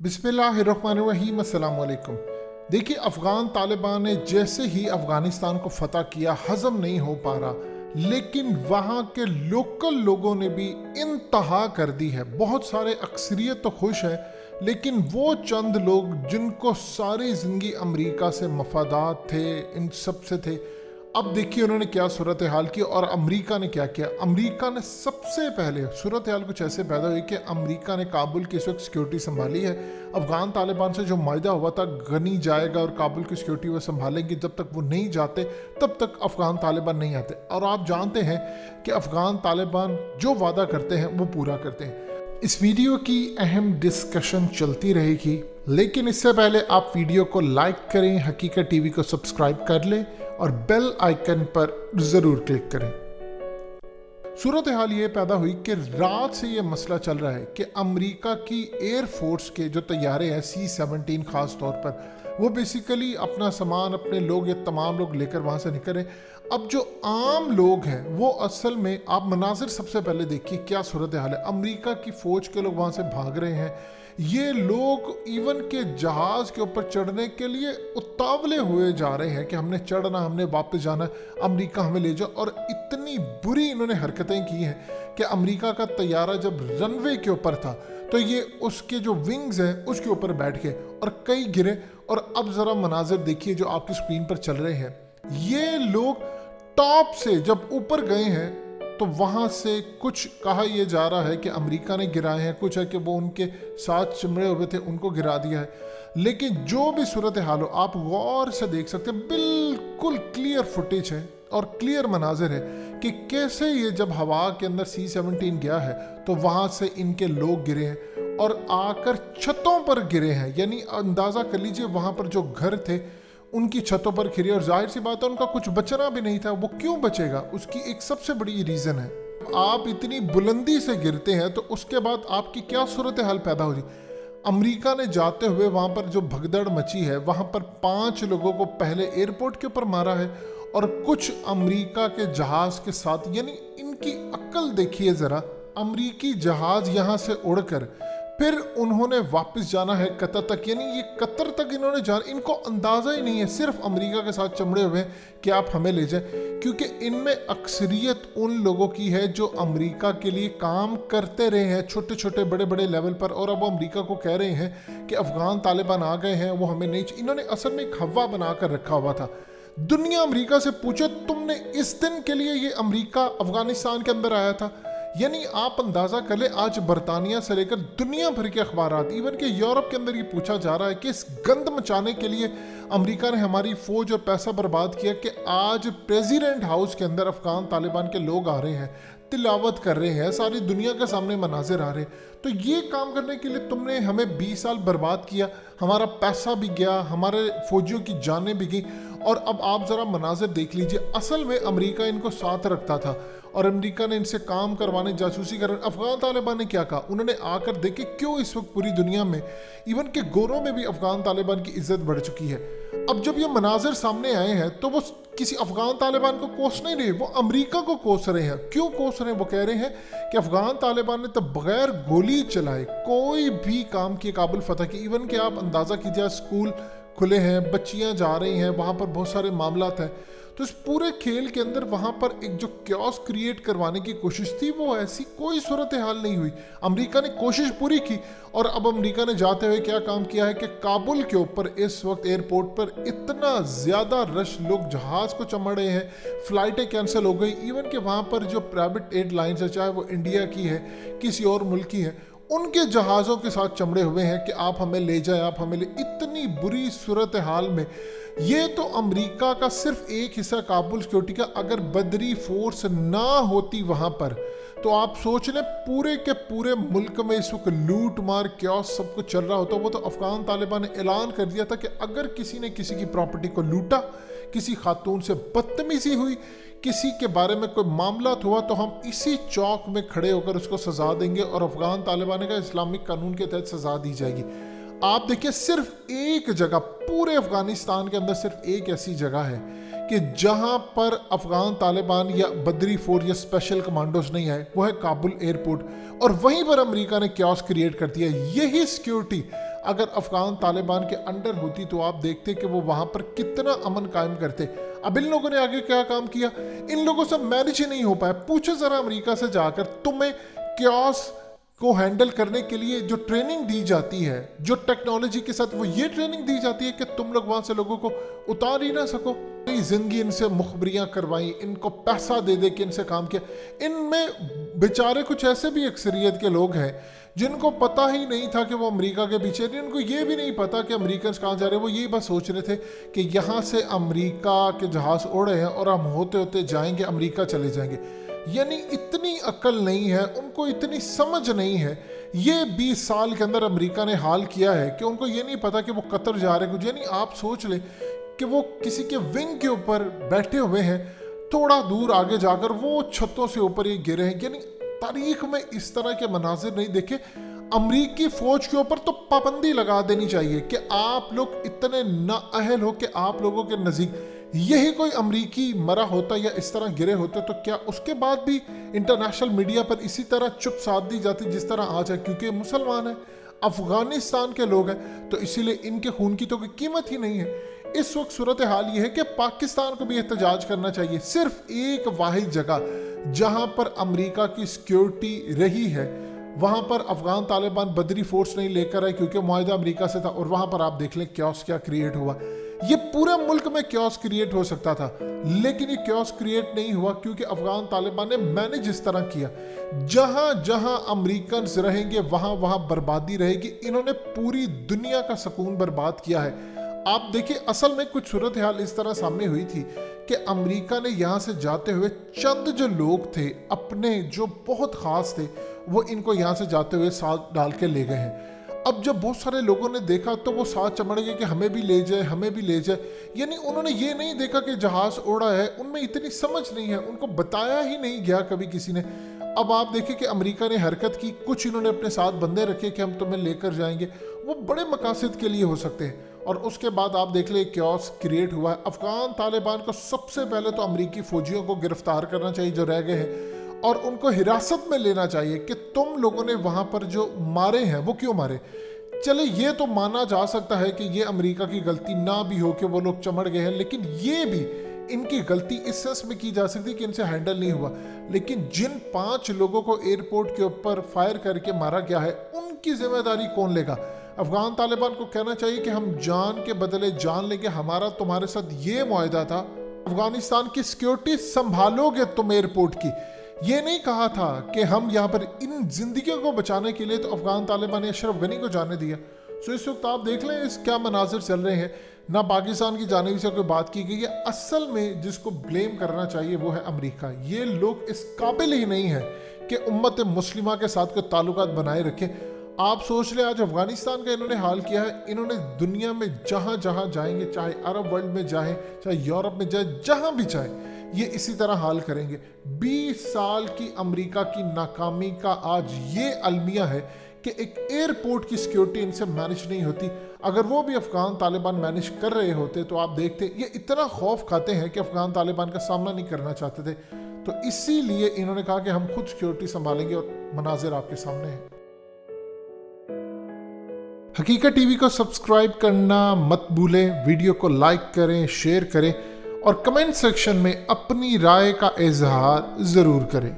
बिस्मिल्लाहिर्रहमानिर्रहीम, अस्सलाम वालेकुम। देखिए, अफ़गान तालिबान ने जैसे ही अफ़गानिस्तान को फ़तह किया हज़म नहीं हो पा रहा, लेकिन वहाँ के लोकल लोगों ने भी इंतहा कर दी है। बहुत सारे अक्सरियत तो खुश है, लेकिन वो चंद लोग जिनको सारी ज़िंदगी अमेरिका से मफादात थे, इन सब से थे, अब देखिए उन्होंने क्या सूरत हाल की और अमेरिका ने क्या किया। अमेरिका ने सबसे पहले सूरत हाल कुछ ऐसे पैदा हुई कि अमेरिका ने काबुल की इस वक्त सिक्योरिटी संभाली है। अफगान तालिबान से जो मायदा हुआ था गनी जाएगा और काबुल की सिक्योरिटी वो संभालेंगे, जब तक वो नहीं जाते तब तक अफगान तालिबान नहीं आते। और आप जानते हैं कि अफगान तालिबान जो वादा करते हैं वो पूरा करते हैं। इस वीडियो की अहम डिस्कशन चलती रहेगी, लेकिन इससे पहले आप वीडियो को लाइक करें, हकीकत टीवी को सब्सक्राइब कर लें और बेल आइकन पर ज़रूर क्लिक करें। सूरत हाल ये पैदा हुई कि रात से ये मसला चल रहा है कि अमेरिका की एयर फोर्स के जो तैयारे हैं C-17 ख़ास तौर पर, वो बेसिकली अपना सामान, अपने लोग, ये तमाम लोग लेकर वहाँ से निकले। अब जो आम लोग हैं वो असल में, आप मनाजिर सबसे पहले देखिए क्या सूरत हाल है। अमेरिका की फ़ौज के लोग वहाँ से भाग रहे हैं। ये लोग इवन के जहाज़ के ऊपर चढ़ने के लिए उतावले हुए जा रहे हैं कि हमने चढ़ना, हमने वापस जाना, अमेरिका हमें ले जाओ। और इतनी बुरी इन्होंने हरकतें की हैं कि अमेरिका का तैयारा जब रनवे के ऊपर था तो ये उसके जो विंग्स हैं उसके ऊपर बैठ गए और कई गिरे। और अब ज़रा मनाजिर देखिए जो आपकी स्क्रीन पर चल रहे हैं। ये लोग टॉप से जब ऊपर गए हैं तो वहाँ से कुछ कहा यह जा रहा है कि अमेरिका ने गिराए हैं, कुछ है कि वो उनके साथ चिमड़े हुए थे उनको गिरा दिया है। लेकिन जो भी सूरत हाल हो, आप गौर से देख सकते हैं, बिल्कुल क्लियर फुटेज है और क्लियर मनाजिर है कि कैसे ये जब हवा के अंदर C-17 गया है तो वहाँ से इनके लोग गिरे हैं और आकर छतों पर गिरे हैं। यानी अंदाज़ा कर लीजिए वहाँ पर जो घर थे उनकी छतों पर गिरे। और जाहिर सी बात है उनका कुछ बचना भी नहीं था। वो क्यों बचेगा, उसकी एक सबसे बड़ी रीज़न है, आप इतनी बुलंदी से गिरते हैं तो उसके बाद आपकी क्या सूरत हाल पैदा हो जाए। अमेरिका ने जाते हुए वहाँ पर जो भगदड़ मची है, वहाँ पर 5 लोगों को पहले एयरपोर्ट के ऊपर मारा है और कुछ अमेरिका के जहाज़ के साथ। यानी इनकी अक्ल देखिए ज़रा, अमेरिकी जहाज़ यहाँ से उड़कर फिर उन्होंने वापस जाना है कतर तक। यानी ये कतर तक इन्होंने जाना, इनको अंदाज़ा ही नहीं है, सिर्फ अमेरिका के साथ चमड़े हुए हैं कि आप हमें ले जाएं। क्योंकि इनमें अक्सरियत उन लोगों की है जो अमेरिका के लिए काम करते रहे हैं छोटे छोटे बड़े बड़े लेवल पर, और अब वो अमेरिका को कह रहे हैं कि अफ़गान तालिबान आ गए हैं, वो हमें नहीं। इन्होंने असल में एक हवा बना कर रखा हुआ था। दुनिया अमेरिका से पूछे, तुमने इस दिन के लिए ये अमेरिका अफ़गानिस्तान के अंदर आया था। यानी आप अंदाज़ा कर ले, आज बरतानिया से लेकर दुनिया भर के अखबारात, इवन के यूरोप के अंदर ये पूछा जा रहा है कि इस गंद मचाने के लिए अमेरिका ने हमारी फ़ौज और पैसा बर्बाद किया कि आज प्रेसिडेंट हाउस के अंदर अफ़गान तालिबान के लोग आ रहे हैं, तिलावत कर रहे हैं, सारी दुनिया के सामने मनाजिर आ रहे हैं। तो ये काम करने के लिए तुमने हमें 20 साल बर्बाद किया, हमारा पैसा भी गया, हमारे फौजियों की जानें भी गई। और अब आप ज़रा मनाजिर देख लीजिए, असल में अमेरिका इनको साथ रखता था और अमेरिका ने इनसे काम करवाने, जासूसी करने। अफ़गान तालिबान ने क्या कहा, उन्होंने आकर देखे क्यों इस वक्त पूरी दुनिया में, इवन के गोरों में भी अफ़गान तालिबान की इज्जत बढ़ चुकी है। अब जब ये मनाजिर सामने आए हैं तो वो किसी अफ़गान तालिबान को कोस नहीं रहे, वो अमेरिका को कोस रहे हैं। क्यों कोस रहे हैं, वो कह रहे हैं कि अफ़गान तालिबान ने तो बगैर गोली चलाए कोई भी काम किए काबुल फतह की। इवन कि आप अंदाज़ा कीजिए, स्कूल खुले हैं, बच्चियां जा रही हैं, वहाँ पर बहुत सारे मामलात हैं। तो इस पूरे खेल के अंदर वहाँ पर एक जो क्योस क्रिएट करवाने की कोशिश थी, वो ऐसी कोई सूरत हाल नहीं हुई। अमेरिका ने कोशिश पूरी की और अब अमेरिका ने जाते हुए क्या काम किया है कि काबुल के ऊपर इस वक्त एयरपोर्ट पर इतना ज़्यादा रश, लोग जहाज़ को चमड़ रहे हैं, फ़्लाइटें कैंसिल हो गई। इवन कि वहाँ पर जो प्राइवेट एयरलाइंस है, चाहे वो इंडिया की है, किसी और मुल्क की है, उनके जहाज़ों के साथ चमड़े हुए हैं कि आप हमें ले जाए, आप हमें ले। इतनी बुरी सूरत हाल में ये तो अमेरिका का सिर्फ एक हिस्सा काबुल सिक्योरिटी का, अगर बदरी फोर्स ना होती वहाँ पर तो आप सोच लें पूरे के पूरे मुल्क में इस वक्त लूट मार क्योस सब कुछ चल रहा होता। वो तो अफ़गान तालिबान ने ऐलान कर दिया था कि अगर किसी ने किसी की प्रॉपर्टी को लूटा, किसी खातून से बदतमीजी हुई, किसी के बारे में कोई मामला हुआ, तो हम इसी चौक में खड़े होकर उसको सज़ा देंगे। और अफ़गान तालिबान का इस्लामिक कानून के तहत सज़ा दी जाएगी। आप देखिए, सिर्फ एक जगह पूरे अफ़गानिस्तान के अंदर सिर्फ एक ऐसी जगह है कि जहां पर अफ़गान तालिबान या बदरी फोर्स या स्पेशल कमांडोज नहीं आए, वो है काबुल एयरपोर्ट। और वहीं पर अमेरिका ने क्यास क्रिएट कर दिया। यही सिक्योरिटी اگر افغان طالبان کے انڈر ہوتی تو آپ دیکھتے کہ وہ وہاں پر کتنا امن قائم کرتے. اب ان لوگوں نے آگے کیا کام کیا, ان لوگوں سے مینج ہی نہیں ہو پایا. پوچھو ذرا امریکہ سے جا کر, تمہیں کیوس کو ہینڈل کرنے کے لیے جو ٹریننگ دی جاتی ہے, جو ٹیکنالوجی کے ساتھ وہ یہ ٹریننگ دی جاتی ہے کہ تم لوگ وہاں سے لوگوں کو اتار ہی نہ سکو. زندگی ان سے مخبریاں کروائیں, ان کو پیسہ دے دے کے ان سے کام کیا. ان میں بیچارے کچھ ایسے بھی اکثریت کے لوگ ہیں جن کو پتہ ہی نہیں تھا کہ وہ امریکہ کے پیچھے, ان کو یہ بھی نہیں پتا کہ امریکنز کہاں جا رہے ہیں. وہ یہی بس سوچ رہے تھے کہ یہاں سے امریکہ کے جہاز اڑے ہیں اور ہم ہوتے ہوتے جائیں گے امریکہ چلے جائیں گے. یعنی اتنی عقل نہیں ہے ان کو, اتنی سمجھ نہیں ہے. یہ 20 سال کے اندر امریکہ نے حال کیا ہے کہ ان کو یہ نہیں پتا کہ وہ قطر جا رہے ہیں. یعنی آپ سوچ لیں کہ وہ کسی کے ونگ کے اوپر بیٹھے ہوئے ہیں, تھوڑا دور آگے جا کر وہ چھتوں سے اوپر یہ گرے ہیں. یعنی تاریخ میں اس طرح کے مناظر نہیں دیکھے. امریکی فوج کے اوپر تو پابندی لگا دینی چاہیے کہ آپ لوگ اتنے نااہل ہو کہ آپ لوگوں کے نزدیک یہی کوئی امریکی مرا ہوتا یا اس طرح گرے ہوتے تو کیا اس کے بعد بھی انٹرنیشنل میڈیا پر اسی طرح چپ ساتھ دی جاتی جس طرح آج ہے. کیونکہ مسلمان ہیں, افغانستان کے لوگ ہیں, تو اسی لیے ان کے خون کی تو کوئی قیمت ہی نہیں ہے. اس وقت صورتحال یہ ہے کہ پاکستان کو بھی احتجاج کرنا چاہیے. صرف ایک واحد جگہ جہاں پر امریکہ کی سیکیورٹی رہی ہے, وہاں پر افغان طالبان بدری فورس نہیں لے کر آئے کیونکہ معاہدہ امریکہ سے تھا, اور وہاں پر آپ دیکھ لیں کیوس کیا کریٹ ہوا. یہ پورے ملک میں کیوس کریٹ ہو سکتا تھا, لیکن یہ کیوس کریٹ نہیں ہوا کیونکہ افغان طالبان نے مینج اس طرح کیا. جہاں جہاں امریکنز رہیں گے وہاں وہاں بربادی رہے گی. انہوں نے پوری دنیا کا سکون برباد کیا ہے. آپ دیکھیں اصل میں کچھ صورتحال اس طرح سامنے ہوئی تھی کہ امریکہ نے یہاں سے جاتے ہوئے چند جو لوگ تھے اپنے جو بہت خاص تھے وہ ان کو یہاں سے جاتے ہوئے ساتھ ڈال کے لے گئے ہیں. اب جب بہت سارے لوگوں نے دیکھا تو وہ ساتھ چمڑ گئے کہ ہمیں بھی لے جائے, ہمیں بھی لے جائے. یعنی انہوں نے یہ نہیں دیکھا کہ جہاز اڑا ہے, ان میں اتنی سمجھ نہیں ہے, ان کو بتایا ہی نہیں گیا کبھی کسی نے. اب آپ دیکھیں کہ امریکہ نے حرکت کی, کچھ انہوں نے اپنے ساتھ بندے رکھے کہ ہم تمہیں لے کر جائیں گے, وہ بڑے مقاصد کے لیے ہو سکتے ہیں. اور اس کے بعد آپ دیکھ لیں کیوس کریٹ ہوا ہے. افغان طالبان کو سب سے پہلے تو امریکی فوجیوں کو گرفتار کرنا چاہیے جو رہ گئے ہیں, اور ان کو حراست میں لینا چاہیے کہ تم لوگوں نے وہاں پر جو مارے ہیں وہ کیوں مارے. چلے یہ تو مانا جا سکتا ہے کہ یہ امریکہ کی غلطی نہ بھی ہو کہ وہ لوگ چمڑ گئے ہیں, لیکن یہ بھی ان کی غلطی اس سینس میں کی جا سکتی کہ ان سے ہینڈل نہیں ہوا. لیکن جن 5 لوگوں کو ایئرپورٹ کے اوپر فائر کر کے مارا گیا ہے ان کی ذمہ داری کون لے گا. افغان طالبان کو کہنا چاہیے کہ ہم جان کے بدلے جان لیں گے, ہمارا تمہارے ساتھ یہ معاہدہ تھا, افغانستان کی سیکیورٹی سنبھالو گے تم ایئرپورٹ کی. یہ نہیں کہا تھا کہ ہم یہاں پر ان زندگیوں کو بچانے کے لیے تو افغان طالبان نے اشرف غنی کو جانے دیا. سو اس وقت آپ دیکھ لیں اس کیا مناظر چل رہے ہیں. نہ پاکستان کی جانب سے کوئی بات کی گئی ہے. اصل میں جس کو بلیم کرنا چاہیے وہ ہے امریکہ. یہ لوگ اس قابل ہی نہیں ہے کہ امت مسلمہ کے ساتھ کوئی تعلقات بنائے رکھیں. آپ سوچ لیں آج افغانستان کا انہوں نے حال کیا ہے, انہوں نے دنیا میں جہاں جہاں جائیں گے, چاہے عرب ورلڈ میں جائیں, چاہے یورپ میں جائیں, جہاں بھی جائیں, یہ اسی طرح حال کریں گے. 20 سال کی امریکہ کی ناکامی کا آج یہ المیہ ہے کہ ایک ایئرپورٹ کی سیکیورٹی ان سے مینج نہیں ہوتی. اگر وہ بھی افغان طالبان مینج کر رہے ہوتے تو آپ دیکھتے یہ اتنا خوف کھاتے ہیں کہ افغان طالبان کا سامنا نہیں کرنا چاہتے تھے. تو اسی لیے انہوں نے کہا کہ ہم خود سیکیورٹی سنبھالیں گے, اور مناظر آپ کے سامنے ہیں. حقیقت ٹی وی کو سبسکرائب کرنا مت بھولیں, ویڈیو کو لائک کریں, شیئر کریں, اور کمنٹ سیکشن میں اپنی رائے کا اظہار ضرور کریں.